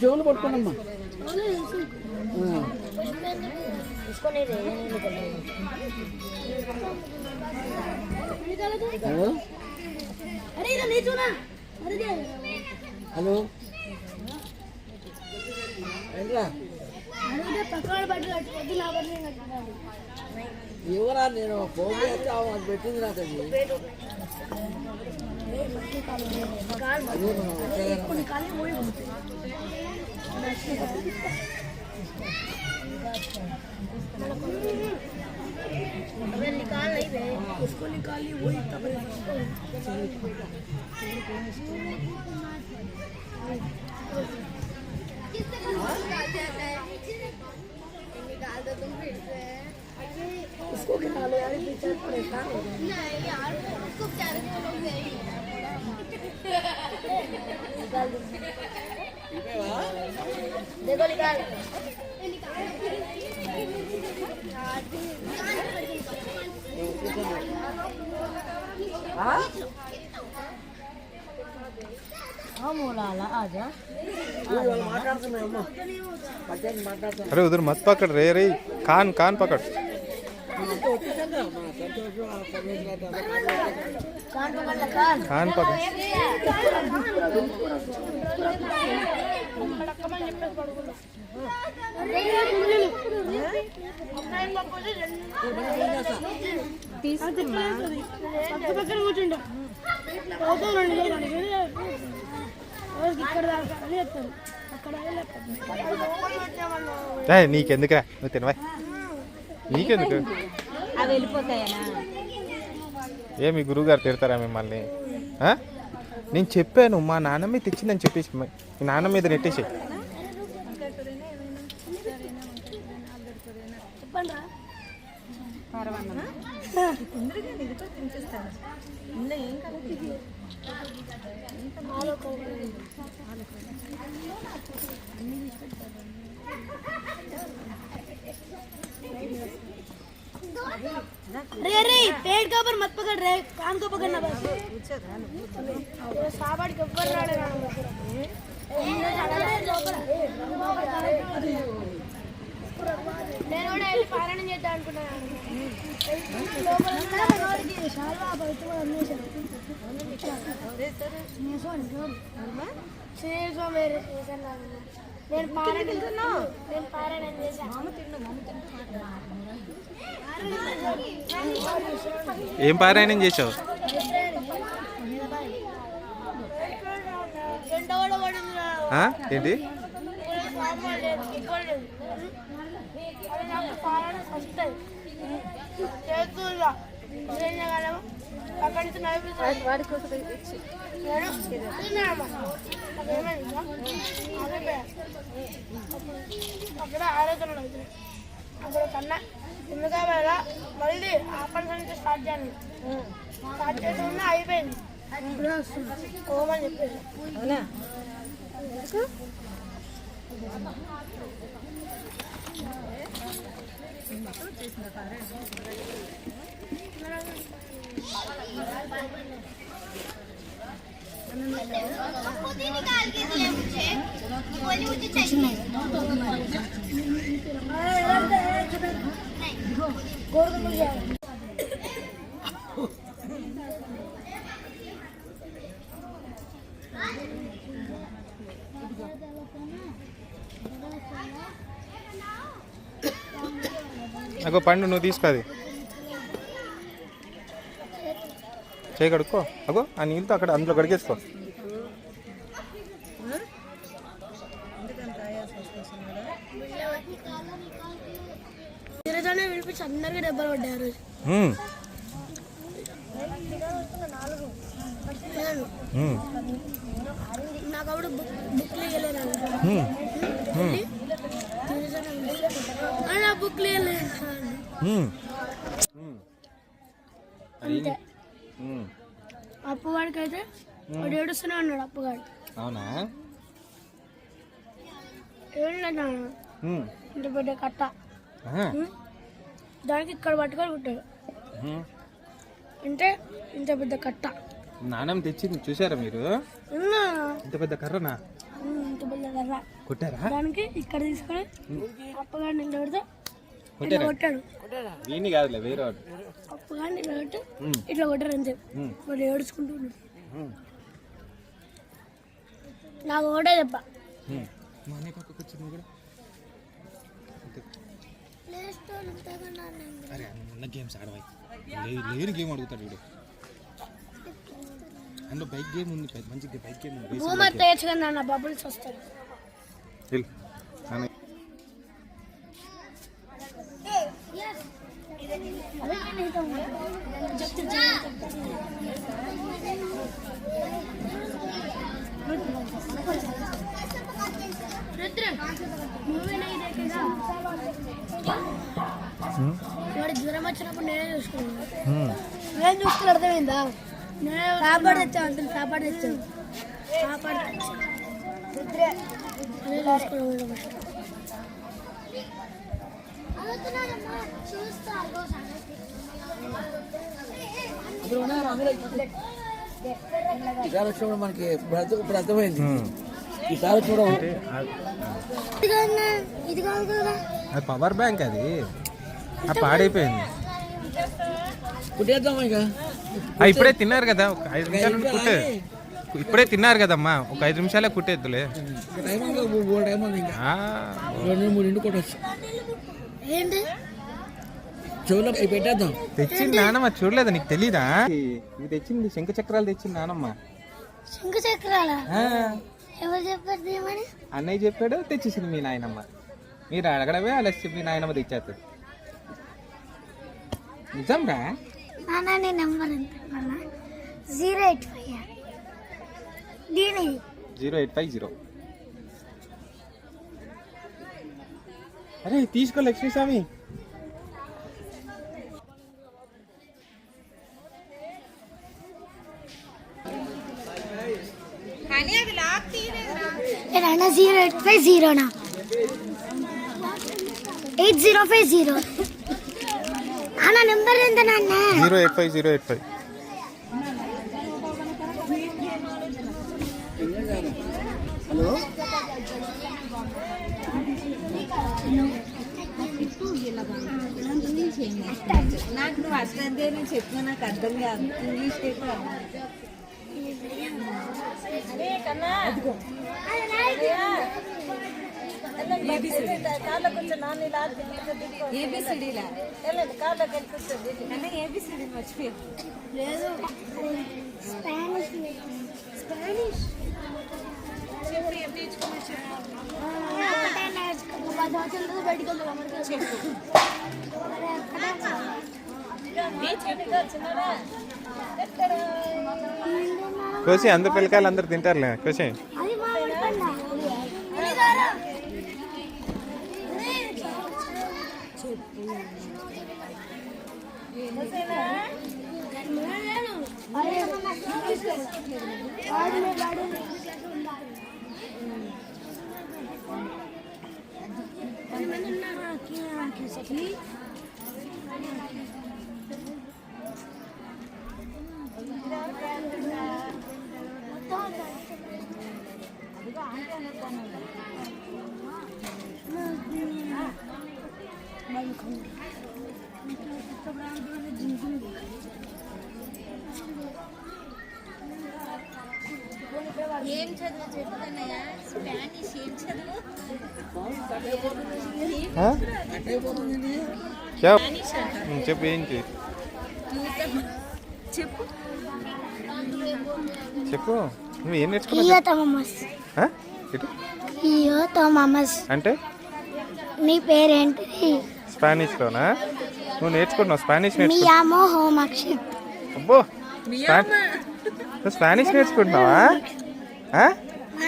చెవులు పట్టుకోనమ్మా. హలో ఎవరా నేను ఫోన్ చేస్తావు అది పెట్టింది నాకు अबे निकाल नहीं बे, उसको निकाली वही तब निकाल दो तुम फिर से। उसको निकालो यार, बेचारा परेशान हो गया। नहीं यार, उसको बेचारे को लोग नहीं निकाल दो। देखो निकाल अरे उधर मत पकड़ रे रे, कान कान पकड़। कान पकड़। నీకెందుకురా నువ్వు తినవా, నీకెందుకు? ఏ మీ గురువుగారు తిడతారా మిమ్మల్ని? నేను చెప్పాను మా నాన్నమ్మ తెచ్చిందని చెప్పేసి మీ నాన్న మీద నెట్టేసి. अरे अरे पेट के ऊपर मत पकड़ रहे, कान को पकड़ना बस। साबाड़ के ऊपर నేను కూడా వెళ్ళి పారాయణం చేద్దాం అనుకున్నాను. నేను పారాయణం చేశాను. ఏం పారాయణం చేసావు? ఏంటి అక్కడి నుంచి అక్కడ ఆలోచనలు అవుతున్నాయి. అప్పుడు కన్నా ఎందుగా మళ్ళీ ఆపణ నుంచి స్టార్ట్ చేయాలి. స్టార్ట్ చేయకుండా అయిపోయింది. ఓమని చెప్పేసి అగో పండు నువ్వు తీసుకోది చేయి కడుక్కో. అగో ఆ నీళ్ళతో అక్కడ అందులో కడిగేసుకో. వినిపించి అందరికీ దెబ్బలు పడ్డాయి ఆ రోజు. నాకు అప్పుడు బుక్లు ఇవ్వలేదు, బుక్లు ఇవ్వలేదు. అప్పుగాడికి అయితే వాడు ఏడుస్తూనే ఉన్నాడు. అప్పుగాడు అవునా ఏడున్నా ఇంత పెద్ద కట్ట దానికి ఇక్కడ పట్టుకొని ఉంటాడు. అంటే ఇంత పెద్ద కట్ట నానమ్మ తెచ్చింది చూసారా మీరు? ఇంత పెద్ద కర్రనా కొట్టారా? దానికి ఇక్కడ తీసుకొని అప్పగా నిలబెడితే కొట్టాడు. వీడిని కాదులే వేరే వాడు. అప్పగా నిలబెట్టి ఇట్లా కొట్టారు అంతే. వాడు ఏడుచుకుంటున్నాడు. నాకు ఒకటే దెబ్బ. పక్కకొచ్చింది కూడా. అరే ఉన్న గేమ్స్ ఆడవాయి లేని గేమ్ అడుగుతాడు వీడు. అందులో బైక్ గేమ్ ఉంది, మంచి బైక్ గేమ్ ఉంది. బబుల్స్ వస్తాయి. వాడు జ్వరం వచ్చినప్పుడు నేనే చూసుకున్నాను. నేను చూసుకుని అర్థమైందా? సాపాడు తెచ్చాను అంత సాపాడు తెచ్చాను. ఈసారి వచ్చినప్పుడు మనకి ఇప్పుడు అర్థమైంది. ఈసారి చూడ అది పవర్ బ్యాంక్, అది పాడైపోయింది. కుట్టేద్దాం ఇక. ఇప్పుడే తిన్నారు కదా, ఒక 5 నిమిషాలు కుట్టే. ఇప్పుడే తిన్నారు కదమ్మా, ఒక 5 నిమిషాలే కుట్టేద్దులే. కొట్టచ్చు చెవులో పెట్టేద్దాం. తెచ్చింది నానమ్మ, చూడలేదా? నీకు తెలీదా? ఇది తెచ్చింది శంఖ చక్రాలు తెచ్చింది నానమ్మ. శంఖ చక్రాలా? ఎవరు చెప్పారు? అన్నయ్య చెప్పాడు, తెచ్చేసింది మీ నాయనమ్మ. మీరు అడగడమే ఆలస్యం, మీ నాయనమ్మ తెచ్చేస్తుంది. నిజం రా? నీ నెంబర్ ఎంత? 085 దీని 0850. అరే తీసుకో లక్ష్మీ స్వామి. ఏనా 0850 8050 అన్న నెంబర్ ఎంత నాన్న? 085. హలో నాకు నువ్వు అట్లంటే నేను చెప్పినా నాకు అర్థం కాదు. ఇంగ్లీష్ పేపర్ ఏబిసిడీలా ఏబిసిడీ మర్చిపోయాను. లేదు స్పానిష్ కోసి అందరు పిల్లకాయలు అందరు తింటారులే. కోసి ఏం చదువు చెప్తానయ్యా? స్పానిష్ ఏం చదువు? చెప్పు ఏంటి చెప్పు చెప్పు. నువ్వు ఏం నేర్చుకున్నావు? అంటే నీ పేరేంటి? స్పానిష్లోనా? నువ్వు నేర్చుకున్నావు స్పానిష్? నేర్చుకున్నావు. అబ్బో, నువ్వు స్పానిష్ నేర్చుకుంటున్నావా?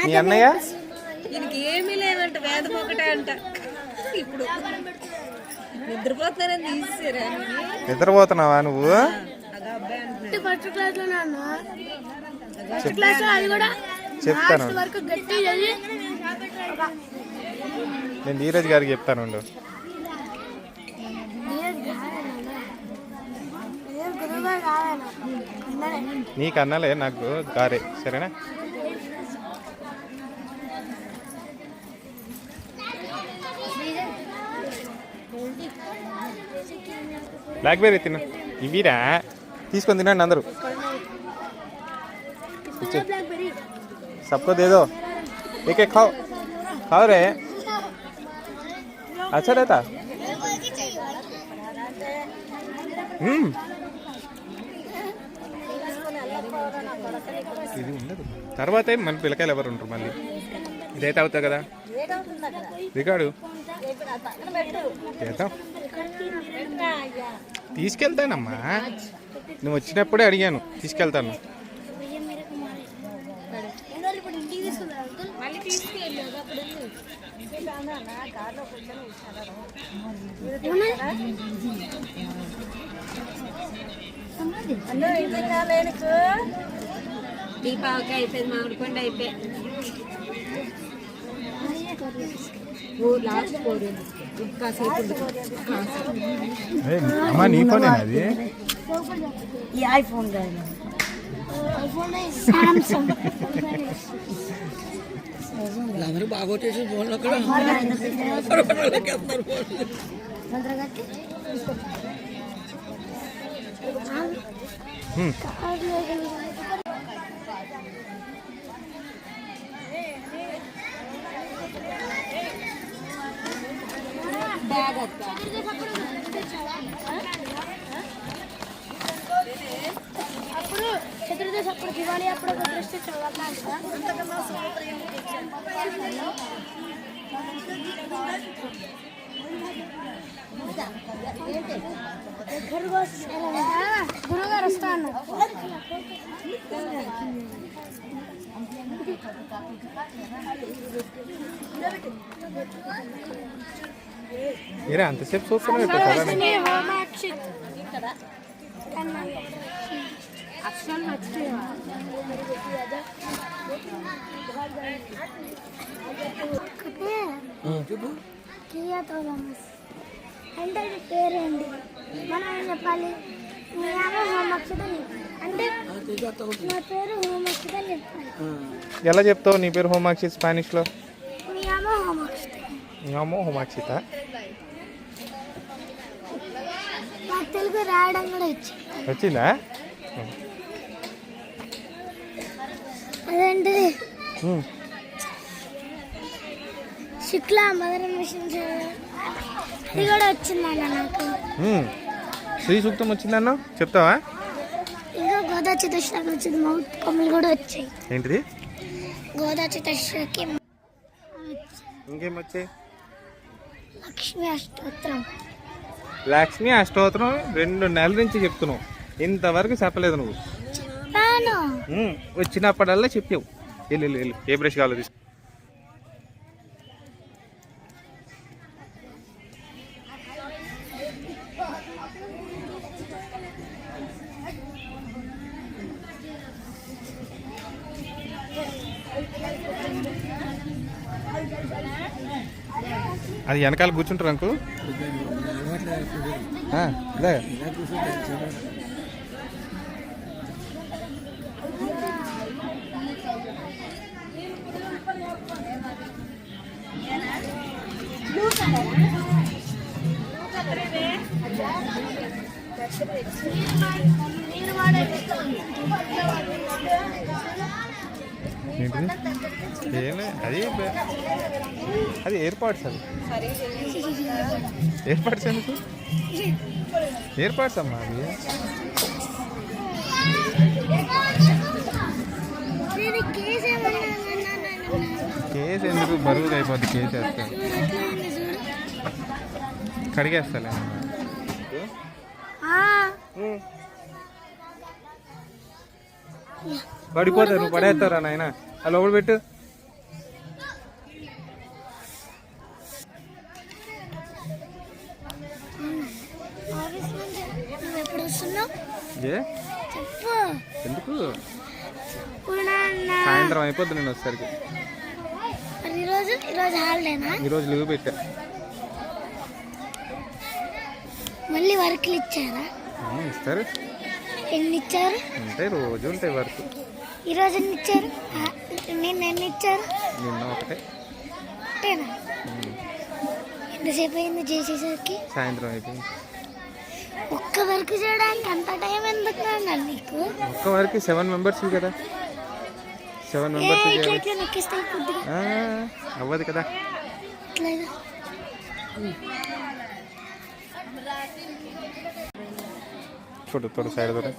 మీ అన్నయ్య దీనికి ఏమీ లేదంట, వేదం ఒకటే అంట. ఇప్పుడు నిద్రపోతున్నారని తీసేరా? నిద్రపోతున్నావా నువ్వు? ఫస్ట్ క్లాస్ లో ఫస్ట్ క్లాస్ లో అది కూడా చెప్తాను. వరకు గట్టి చదివి నేను ధీరజ్ గారికి చెప్తాను. గురువు కావాలన్నా నీకు అన్నలే నాకు గారే, సరేనా? బ్లాక్బెర్రీ తిన, ఇవిరా తీసుకొని తినండి అందరూ. सबको दे दो, एक एक खाओ, खाओ रे, अच्छा रहता। ఇది ఉండదు. తర్వాత మన పిల్లకాయలు ఎవరు ఉంటారు మళ్ళీ, ఇదైతే అవుతుంది కదా రికార్డు చేద్దాం. తీసుకెళ్తానమ్మా, నువ్వు వచ్చినప్పుడే అడిగాను, తీసుకెళ్తాను. దీపావళి అయిపోయింది, మామిడి పండు అయిపోయి లాస్ట్ అమ్మా నీ ఫోన్ అది ఈ ఐఫోన్ కాదు, అందరూ బాగొట్టేసి ఫోన్లో కూడా అప్పుడు చతుర్దశి అప్పుడు దివాళీ అప్పుడు ఒక డ్రెస్ గురుగారు వస్తా అన్నారు. ఏరా అంతసేపు చూస్తున్నావు అంటే అది పేరేంటి, మనం ఏం చెప్పాలి? మీ అమ్మ హోంవర్క్ అంటే నా పేరు హోంవర్క్ అని చెప్పాలి. ఎలా చెప్తావు నీ పేరు హోమాక్షిత్ స్పానిష్లో? మీ అమ్మ హోంవర్క్, మీ అమ్మ హోమాక్షిత. నాకు తెలుగు రాయడం కూడా వచ్చిందా? అదేంటిది శుక్లా మదర్ మిషన్ అది కూడా వచ్చిందన్న నాకు. శ్రీ సూక్తం వచ్చిందన్న చెప్తావా? ఇంకా గోదా చతుశ్రకి వచ్చింది, మౌత్ కొమ్ములు కూడా వచ్చాయి. ఏంటిది? గోదా చతుశ్రకి ఇంకేం వచ్చాయి? లక్ష్మీ అష్టోత్తరం. లక్ష్మీ అష్టోత్తరం 2 నెలల నుంచి చెప్తున్నావు, ఇంతవరకు చెప్పలేదు నువ్వు. వచ్చినప్పుడల్లా చెప్పావు. వెళ్ళు వెళ్ళు, ఏ బ్రష్ కావాలో తీసుకో. అది వెనకాల కూర్చుంటారు అంకు. అది ఎయిర్పాడ్స్, అది ఎయిర్పాడ్స్ ఎందుకు? ఎయిర్పాడ్స్ అమ్మా అవి. కేసు ఎందుకు, బరువుగా అయిపోద్ది కేసు వేస్తా, కడిగేస్తాలే. పడిపోతారు, పడేస్తారా నాయన? అలా ఒకటి పెట్టు. ఎందుకు? సాయంత్రం అయిపోద్ది నేను వచ్చేసరికి. ఈరోజు లీవ్ పెట్టా. మళ్ళీ వర్క్లు ఇచ్చారా? ఇస్తారు. ఎన్ని ఇచ్చారు? ఉంటాయి, రోజు ఉంటాయి వర్క్. ఈరోజు ఎన్ని ఇచ్చారు? నిన్న ఎన్ని ఇచ్చారు? నిన్న ఒకటే. ఒకటేనా? ఎంతసేపు అయింది చేసేసరికి? సాయంత్రం అయిపోయింది. ఒక్క వర్క్ చేయడానికి అంత టైం ఎందుకు నీకు? ఒక్క వర్క్ 7 మెంబర్స్ కదా, 7 మెంబర్స్ నొక్కిస్తే అవ్వదు కదా. छोड़ो थोड़ा साइड दो.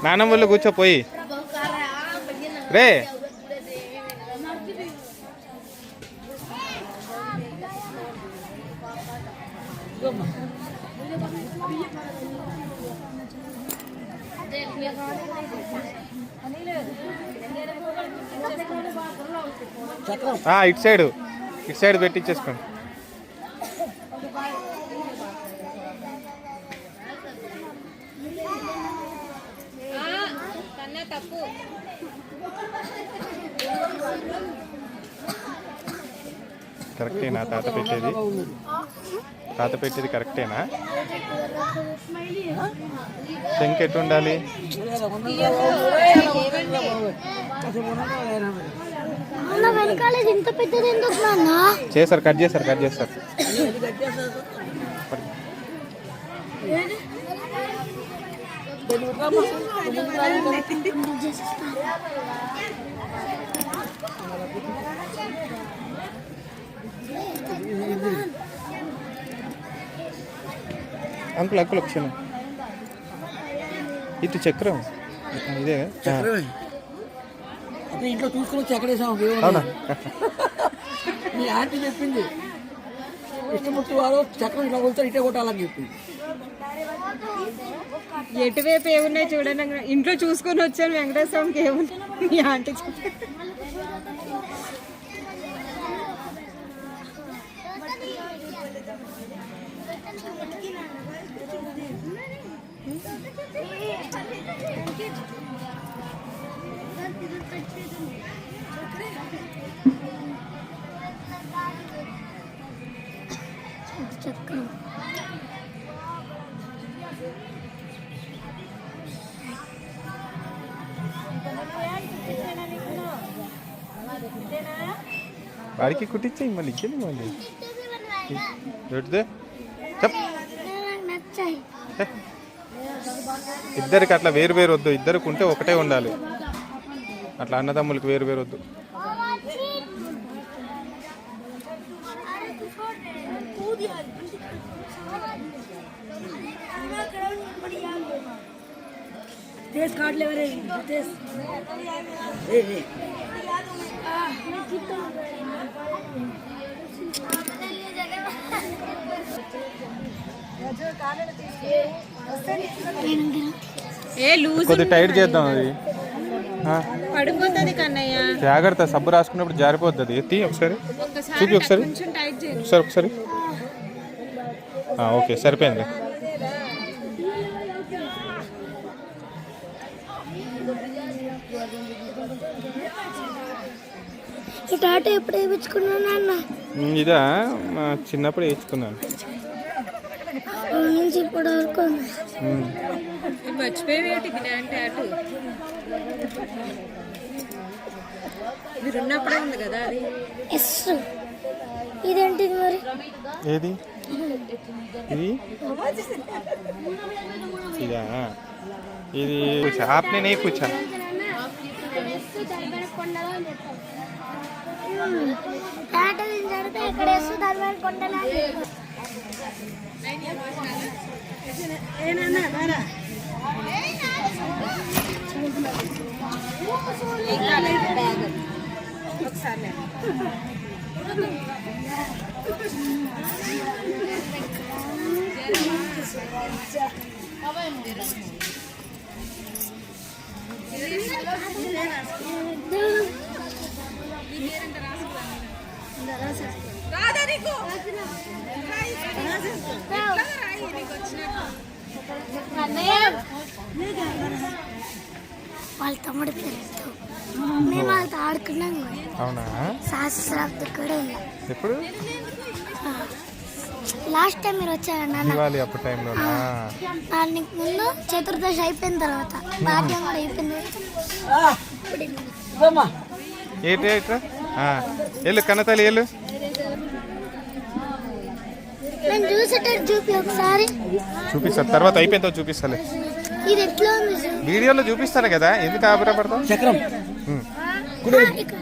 नानम बोलो కూర్చో పోయి రే. ఇటు సైడ్ పెట్టించేసుకోండి. కరెక్టేనా తాత పెట్టేది? తాత పెట్టేది కరెక్టేనా? శంఖ ఎటు ఉండాలి? చేశారు, కట్ చేశారు. అంకుల్ ఒక క్షణం. ఇటు చక్రం ఇదే ఇంట్లో చూసుకొని చక్కడేసాము. అవునా? మీ ఆంటీ చెప్పింది ఇష్టమూర్తి వారు చక్రం ఇట్లా కొలుతారు, ఇటే కొట్టాలని చెప్పింది. ఎటువైపు ఏమున్నాయి చూడండి. ఇంట్లో చూసుకొని వచ్చాను వెంకటేశ్వరంకి ఏమున్నాయి మీ ఆంటీ చెప్పి. చక్రం వాడికి కుట్టించే మళ్ళీ ఇచ్చేది. మళ్ళీ పెడితే చెప్. ఇద్దరికి అట్లా వేరు వేరు వద్దు, ఇద్దరికి ఉంటే ఒకటే ఉండాలి. అట్లా అన్నదమ్ములకి వేరు వేరు వద్దు. కొద్దిగా టైట్ చేద్దాం. అది పడిపోతుంది కన్నయ్య. జాగ్రత్త, సబ్బు రాసుకున్నప్పుడు జారిపోతుంది. ఎత్తి ఒకసారి చూపి, ఒకసారి. ఓకే సరిపోయింది. టాటా ఎప్పుడు వేయించుకున్నాను అన్న? ఇదా చిన్నప్పుడు వేయించుకున్నాను. నుంచి ఇప్పటి వరకు మర్చిపోయేటి అంటే అటు మీరు ఉన్నప్పుడే ఉంది కదా అది. ఇదేంటిది మరి? ఏది ఇది? ఇదా? ఇది కూర్చో, ఆప్నే नहीं पूछा. వాళ్ళ తమ్ముడి పేరుతో మేము వాళ్ళతో ఆడుకున్నాం కూడా. అవునా? సహస్రాబ్ది కూడా వెళ్ళాం. ఎప్పుడు? లాస్ట్ టైం మీరు వచ్చారు నాన్న. దివాళీ అప్పుడు టైంలో. దానికి ముందు చతుర్దశి అయిపోయిన తర్వాత భాగ్యం కూడా అయిపోయింది. ఏంటి ఇట్లా వెళ్ళు కన్నతల్లి వెళ్ళు. నేను చూసేటట్టు చూపి ఒకసారి. చూపిస్తా తర్వాత అయిపోయిన తర్వాత చూపిస్తాలే. ఇది ఎట్లా ఉంది వీడియోలో చూపిస్తాను కదా, ఎందుకు ఆపరపడతావు? చక్రం ఇక్కడ